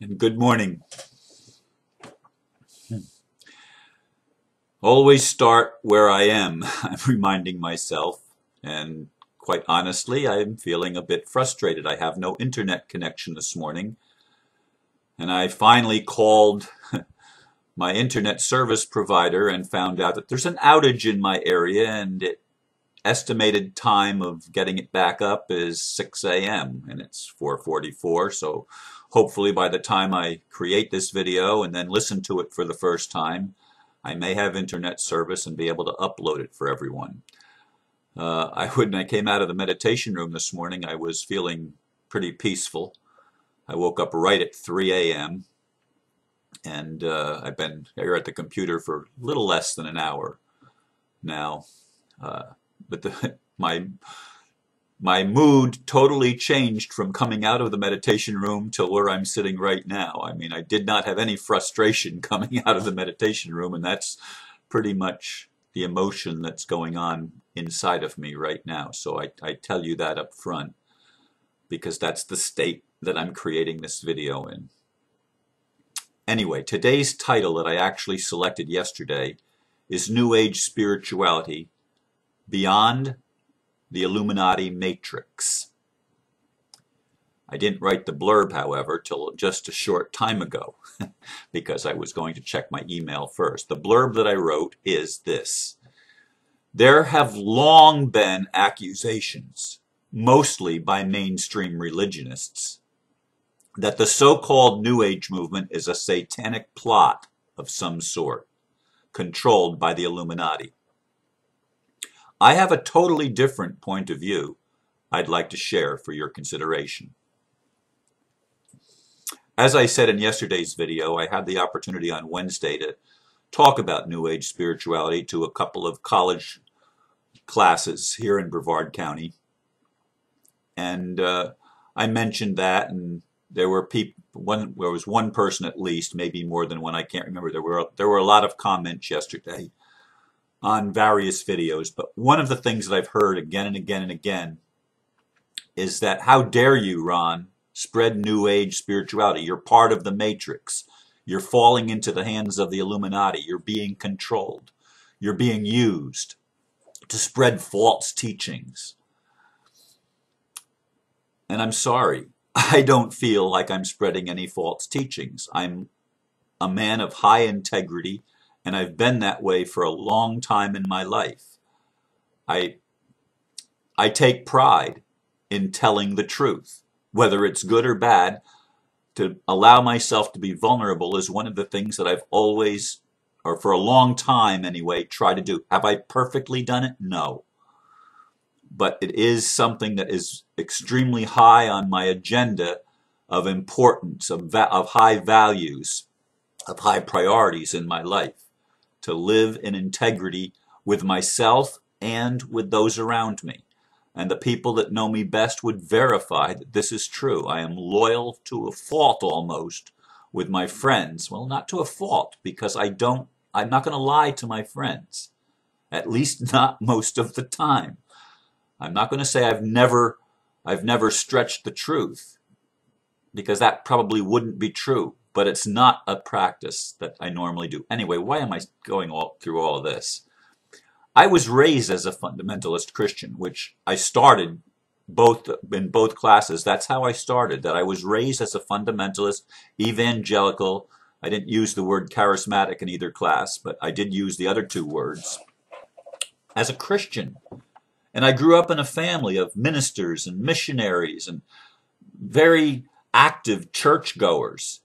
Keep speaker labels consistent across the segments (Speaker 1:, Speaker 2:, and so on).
Speaker 1: And good morning. Always start where I am, I'm reminding myself, and quite honestly, I'm feeling a bit frustrated. I have no internet connection this morning, and I finally called my internet service provider and found out that there's an outage in my area, and the estimated time of getting it back up is 6 a.m. and it's 4:44, so hopefully by the time I create this video and then listen to it for the first time, I may have internet service and be able to upload it for everyone. When I came out of the meditation room this morning, I was feeling pretty peaceful. I woke up right at 3 a.m. and I've been here at the computer for a little less than an hour now. But my mood totally changed from coming out of the meditation room to where I'm sitting right now. I mean, I did not have any frustration coming out of the meditation room, and that's pretty much the emotion that's going on inside of me right now. So I tell you that up front because that's the state that I'm creating this video in. Anyway, today's title that I actually selected yesterday is New Age Spirituality Beyond the Illuminati Matrix. I didn't write the blurb, however, till just a short time ago because I was going to check my email first. The blurb that I wrote is this: there have long been accusations, mostly by mainstream religionists, that the so-called New Age movement is a satanic plot of some sort, controlled by the Illuminati. I have a totally different point of view I'd like to share for your consideration. As I said in yesterday's video, I had the opportunity on Wednesday to talk about New Age spirituality to a couple of college classes here in Brevard County. And I mentioned that, and there were there was one person at least, maybe more than one, I can't remember. There were a lot of comments yesterday on various videos, but one of the things that I've heard again and again and again is that, how dare you, Ron, spread New Age spirituality? You're part of the Matrix. You're falling into the hands of the Illuminati. You're being controlled. You're being used to spread false teachings. And I'm sorry, I don't feel like I'm spreading any false teachings. I'm a man of high integrity, and I've been that way for a long time in my life. I take pride in telling the truth, whether it's good or bad. To allow myself to be vulnerable is one of the things that I've always, or for a long time anyway, tried to do. Have I perfectly done it? No. But it is something that is extremely high on my agenda of importance, of high values, of high priorities in my life. To live in integrity with myself and with those around me. And the people that know me best would verify that this is true. I am loyal to a fault almost with my friends. Well, not to a fault, because I'm not going to lie to my friends. At least not most of the time. I'm not going to say I've never stretched the truth, because that probably wouldn't be true. But it's not a practice that I normally do. Anyway, why am I going through all of this? I was raised as a fundamentalist Christian, which I started in both classes. That's how I started, that I was raised as a fundamentalist, evangelical. I didn't use the word charismatic in either class, but I did use the other two words. As a Christian. And I grew up in a family of ministers and missionaries and very active churchgoers.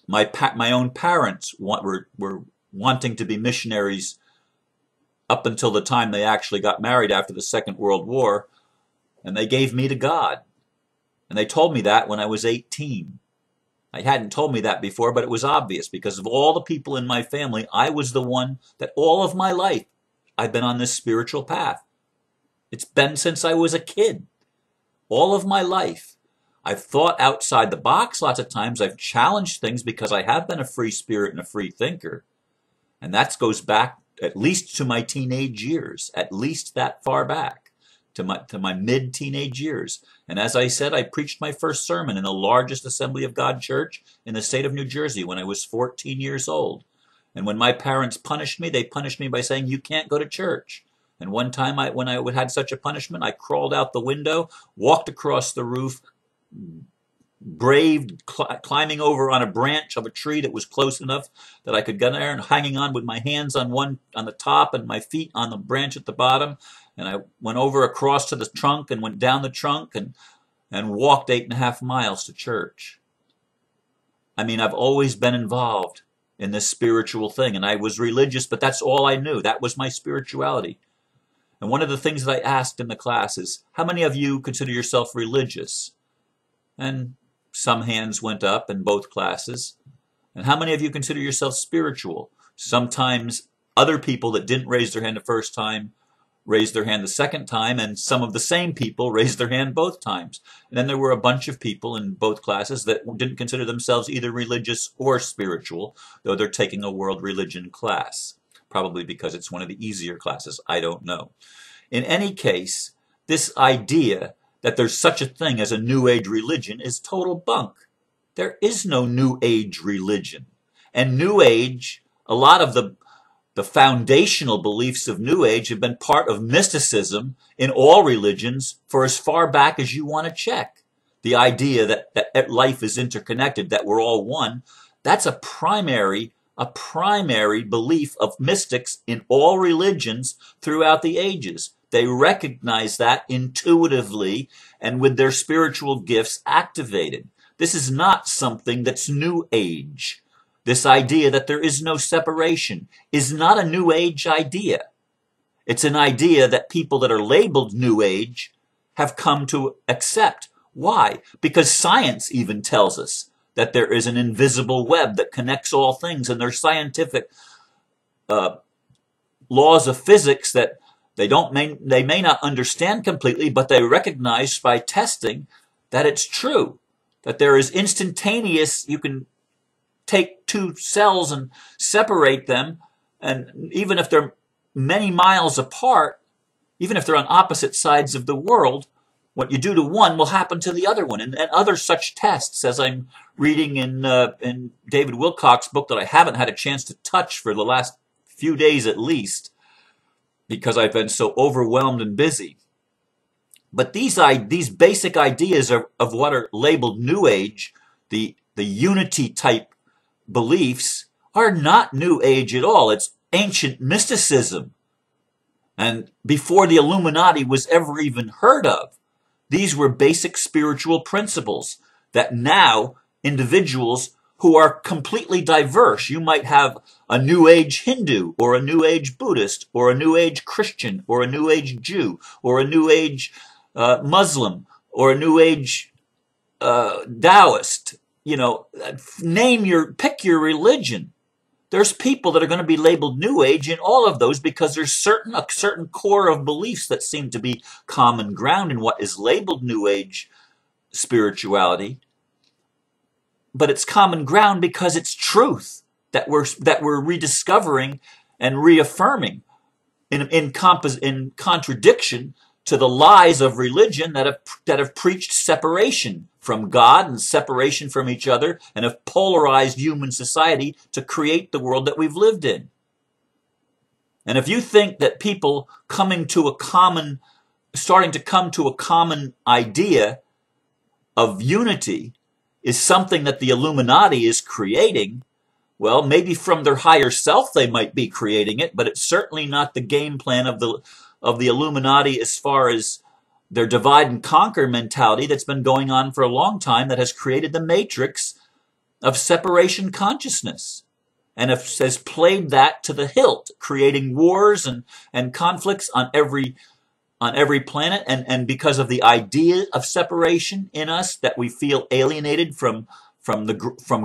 Speaker 1: My own parents were wanting to be missionaries up until the time they actually got married after the Second World War, and they gave me to God. And they told me that when I was 18. I hadn't told me that before, but it was obvious because of all the people in my family. I was the one that all of my life I've been on this spiritual path. It's been since I was a kid. All of my life. I've thought outside the box lots of times. I've challenged things because I have been a free spirit and a free thinker. And that goes back at least to my teenage years, at least that far back, to my mid-teenage years. And as I said, I preached my first sermon in the largest Assembly of God church in the state of New Jersey when I was 14 years old. And when my parents punished me, they punished me by saying, "You can't go to church." And one time when I had such a punishment, I crawled out the window, walked across the roof, braved climbing over on a branch of a tree that was close enough that I could get there, and hanging on with my hands on the top and my feet on the branch at the bottom. And I went over across to the trunk and went down the trunk and walked 8.5 miles to church. I mean, I've always been involved in this spiritual thing, and I was religious, but that's all I knew. That was my spirituality. And one of the things that I asked in the class is, how many of you consider yourself religious? And some hands went up in both classes. And how many of you consider yourself spiritual? Sometimes other people that didn't raise their hand the first time raised their hand the second time, and some of the same people raised their hand both times. And then there were a bunch of people in both classes that didn't consider themselves either religious or spiritual, though they're taking a world religion class, probably because it's one of the easier classes. I don't know. In any case, this idea that there's such a thing as a New Age religion is total bunk. There is no New Age religion. And New Age, a lot of the foundational beliefs of New Age have been part of mysticism in all religions for as far back as you want to check. The idea that life is interconnected, that we're all one, that's a primary belief of mystics in all religions throughout the ages. They recognize that intuitively and with their spiritual gifts activated. This is not something that's New Age. This idea that there is no separation is not a New Age idea. It's an idea that people that are labeled New Age have come to accept. Why? Because science even tells us that there is an invisible web that connects all things, and there's scientific laws of physics that they may not understand completely, but they recognize by testing that it's true, that there is instantaneous, you can take two cells and separate them, and even if they're many miles apart, even if they're on opposite sides of the world, what you do to one will happen to the other one. And other such tests, as I'm reading in David Wilcock's book that I haven't had a chance to touch for the last few days at least, because I've been so overwhelmed and busy. But these basic ideas of what are labeled New Age, the unity type beliefs, are not New Age at all. It's ancient mysticism. And before the Illuminati was ever even heard of, these were basic spiritual principles that now individuals who are completely diverse, you might have a New Age Hindu, or a New Age Buddhist, or a New Age Christian, or a New Age Jew, or a New Age Muslim, or a New Age Taoist. You know, pick your religion. There's people that are going to be labeled New Age in all of those because there's a certain core of beliefs that seem to be common ground in what is labeled New Age spirituality. But it's common ground because it's truth that we're rediscovering and reaffirming in contradiction to the lies of religion that have preached separation from God and separation from each other, and have polarized human society to create the world that we've lived in. And if you think that people starting to come to a common idea of unity is something that the Illuminati is creating, well, maybe from their higher self they might be creating it, but it's certainly not the game plan of the Illuminati as far as their divide and conquer mentality that's been going on for a long time, that has created the matrix of separation consciousness and has played that to the hilt, creating wars and conflicts on every planet. And because of the idea of separation in us, that we feel alienated from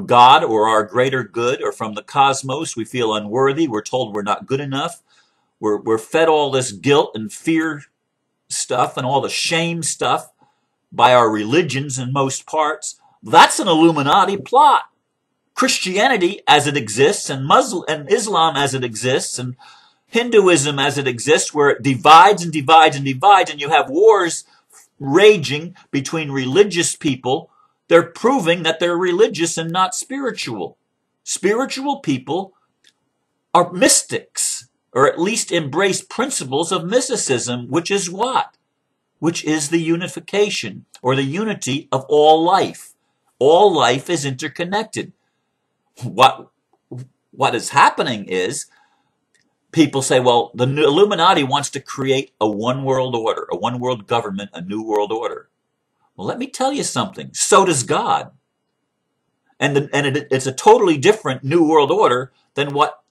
Speaker 1: God or our greater good, or from the cosmos, we feel unworthy. We're told we're not good enough. We're fed all this guilt and fear stuff and all the shame stuff by our religions in most parts. That's an Illuminati plot. Christianity as it exists, and Islam as it exists, and Hinduism as it exists, where it divides and divides and divides, and you have wars raging between religious people, they're proving that they're religious and not spiritual. Spiritual people are mystics, or at least embrace principles of mysticism, which is what? Which is the unification or the unity of all life. All life is interconnected. What is happening is people say, well, the Illuminati wants to create a one world order, a one world government, a new world order. Well, let me tell you something. So does God. It's a totally different new world order than what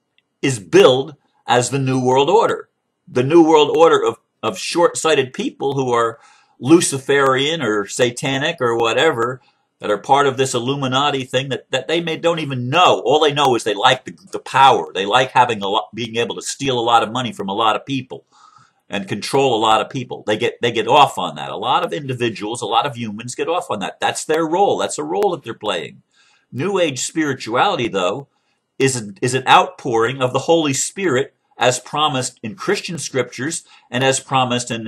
Speaker 1: is billed as the new world order. The new world order of short-sighted people who are Luciferian or satanic or whatever, that are part of this Illuminati thing that they don't even know. All they know is they like the power. They like having being able to steal a lot of money from a lot of people and control a lot of people. They get off on that. A lot of individuals, a lot of humans get off on that. That's their role. That's a role that they're playing. New Age spirituality, though, is an outpouring of the Holy Spirit as promised in Christian scriptures and as promised in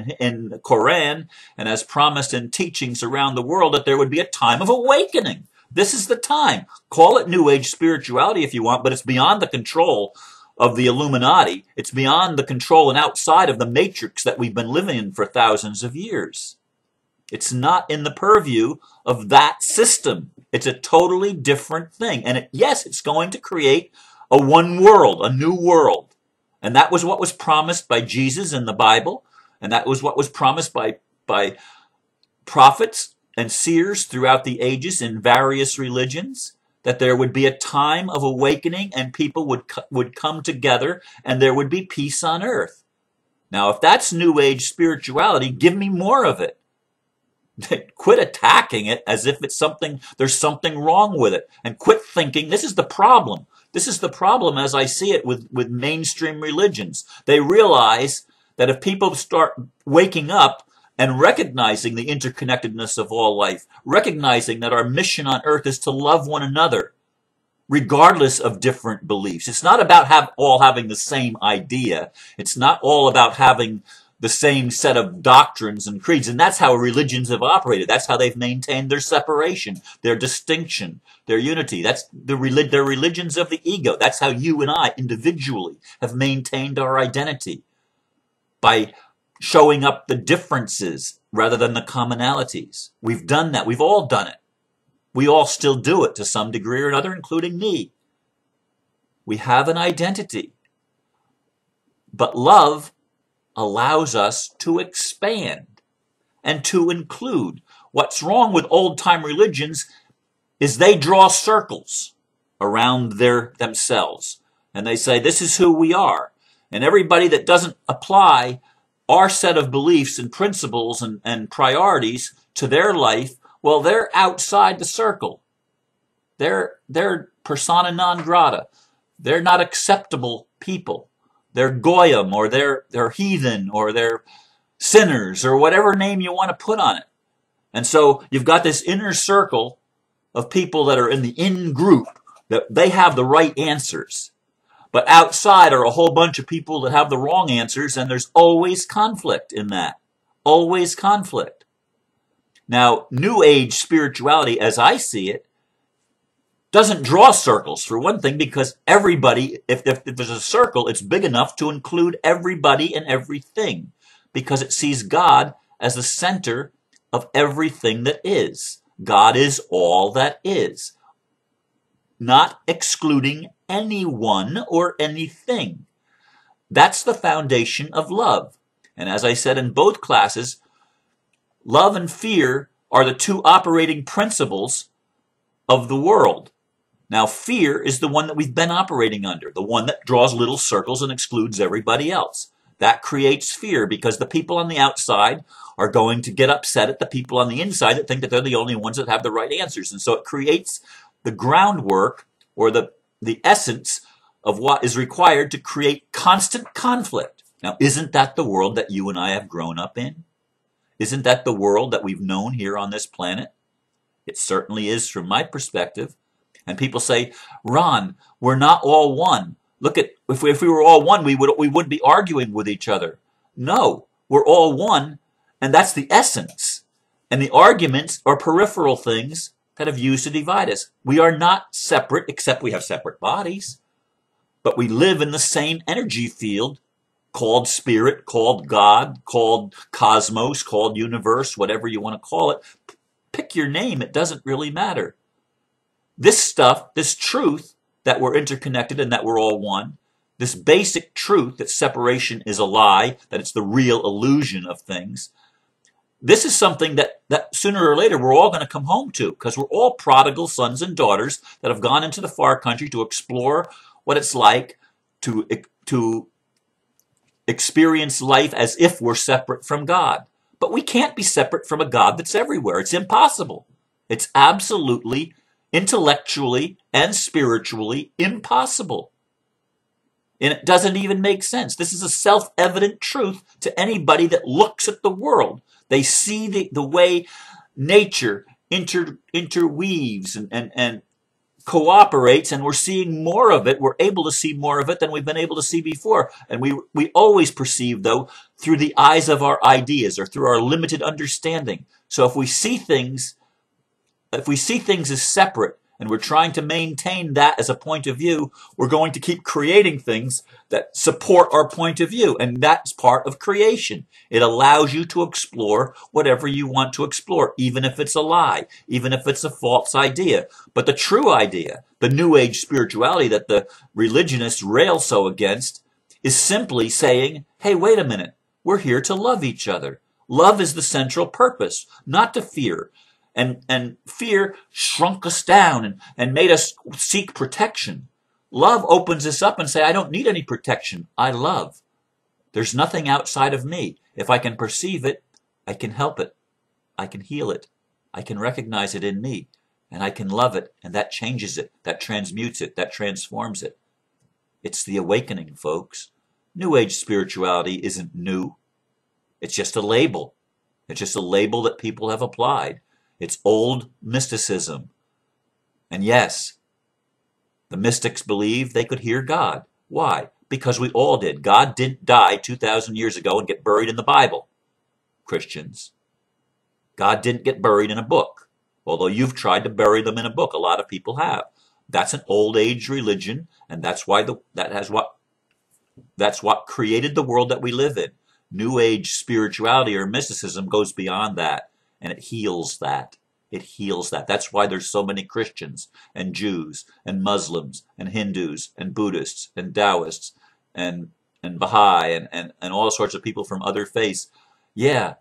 Speaker 1: the Quran and as promised in teachings around the world, that there would be a time of awakening. This is the time. Call it New Age spirituality if you want, but it's beyond the control of the Illuminati. It's beyond the control and outside of the matrix that we've been living in for thousands of years. It's not in the purview of that system. It's a totally different thing. And yes, it's going to create a one world, a new world. And that was what was promised by Jesus in the Bible. And that was what was promised by prophets and seers throughout the ages in various religions, that there would be a time of awakening and people would come together and there would be peace on earth. Now, if that's New Age spirituality, give me more of it. Quit attacking it as if it's there's something wrong with it. And quit thinking, this is the problem. This is the problem as I see it with mainstream religions. They realize that if people start waking up and recognizing the interconnectedness of all life, recognizing that our mission on earth is to love one another, regardless of different beliefs. It's not about all having the same idea. It's not all about having the same set of doctrines and creeds. And that's how religions have operated. That's how they've maintained their separation, their distinction, their unity. That's their religions of the ego. That's how you and I individually have maintained our identity, by showing up the differences rather than the commonalities. We've done that. We've all done it. We all still do it to some degree or another, including me. We have an identity. But love allows us to expand and to include. What's wrong with old-time religions is they draw circles around themselves. And they say, this is who we are. And everybody that doesn't apply our set of beliefs and principles and priorities to their life, well, they're outside the circle. They're persona non grata. They're not acceptable people. They're goyim, or they're heathen, or they're sinners, or whatever name you want to put on it. And so you've got this inner circle of people that are in the in group, that they have the right answers. But outside are a whole bunch of people that have the wrong answers, and there's always conflict in that. Always conflict. Now, New Age spirituality, as I see it, doesn't draw circles, for one thing, because everybody, if there's a circle, it's big enough to include everybody and everything, because it sees God as the center of everything that is. God is all that is, not excluding anyone or anything. That's the foundation of love. And as I said in both classes, love and fear are the two operating principles of the world. Now, fear is the one that we've been operating under, the one that draws little circles and excludes everybody else. That creates fear, because the people on the outside are going to get upset at the people on the inside that think that they're the only ones that have the right answers. And so it creates the groundwork, or the essence of what is required to create constant conflict. Now, isn't that the world that you and I have grown up in? Isn't that the world that we've known here on this planet? It certainly is from my perspective. And people say, Ron, we're not all one. Look at, if we were all one, we wouldn't be arguing with each other. No, we're all one, and that's the essence. And the arguments are peripheral things that have used to divide us. We are not separate, except we have separate bodies, but we live in the same energy field called spirit, called God, called cosmos, called universe, whatever you want to call it. Pick your name, it doesn't really matter. This stuff, this truth that we're interconnected and that we're all one, this basic truth that separation is a lie, that it's the real illusion of things, this is something that sooner or later we're all going to come home to, because we're all prodigal sons and daughters that have gone into the far country to explore what it's like to experience life as if we're separate from God. But we can't be separate from a God that's everywhere. It's impossible. It's absolutely, intellectually and spiritually impossible. And it doesn't even make sense. This is a self-evident truth to anybody that looks at the world. They see the way nature interweaves and cooperates, and we're seeing more of it. We're able to see more of it than we've been able to see before. And we always perceive, though, through the eyes of our ideas or through our limited understanding. So if we see things as separate, and we're trying to maintain that as a point of view, we're going to keep creating things that support our point of view. And that's part of creation. It allows you to explore whatever you want to explore, even if it's a lie, even if it's a false idea. But the true idea, the New Age spirituality that the religionists rail so against, is simply saying, hey, wait a minute, we're here to love each other. Love is the central purpose, not to fear. And fear shrunk us down and made us seek protection. Love opens us up and say, I don't need any protection. I love. There's nothing outside of me. If I can perceive it, I can help it. I can heal it. I can recognize it in me. And I can love it. And that changes it. That transmutes it. That transforms it. It's the awakening, folks. New Age spirituality isn't new. It's just a label. It's just a label that people have applied. It's old mysticism. And yes, the mystics believed they could hear God. Why? Because we all did. God didn't die 2,000 years ago and get buried in the Bible, Christians. God didn't get buried in a book, although you've tried to bury them in a book. A lot of people have. That's an old age religion, and that's what created the world that we live in. New Age spirituality or mysticism goes beyond that. And it heals that. It heals that. That's why there's so many Christians and Jews and Muslims and Hindus and Buddhists and Taoists and Baha'i and all sorts of people from other faiths. Yeah,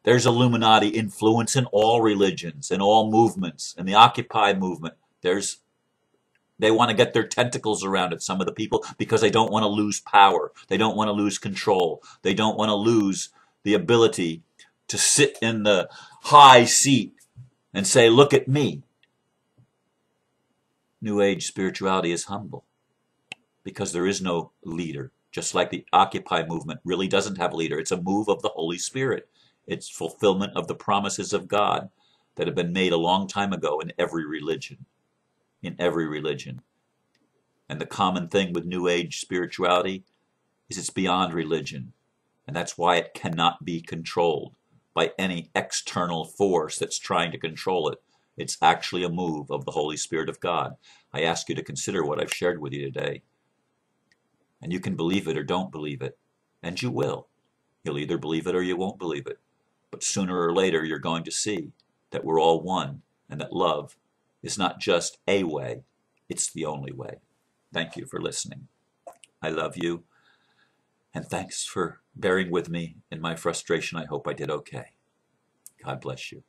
Speaker 1: there's Illuminati influence in all religions and all movements. And the Occupy movement, they want to get their tentacles around it, some of the people, because they don't want to lose power. They don't want to lose control. They don't want to lose the ability to sit in the high seat and say, look at me. New Age spirituality is humble because there is no leader. Just like the Occupy movement really doesn't have a leader. It's a move of the Holy Spirit. It's fulfillment of the promises of God that have been made a long time ago in every religion. In every religion. And the common thing with New Age spirituality is it's beyond religion. And that's why it cannot be controlled by any external force that's trying to control it. It's actually a move of the Holy Spirit of God. I ask you to consider what I've shared with you today. And you can believe it or don't believe it. And you will. You'll either believe it or you won't believe it. But sooner or later you're going to see that we're all one and that love is not just a way, it's the only way. Thank you for listening. I love you. And thanks for bearing with me in my frustration. I hope I did okay. God bless you.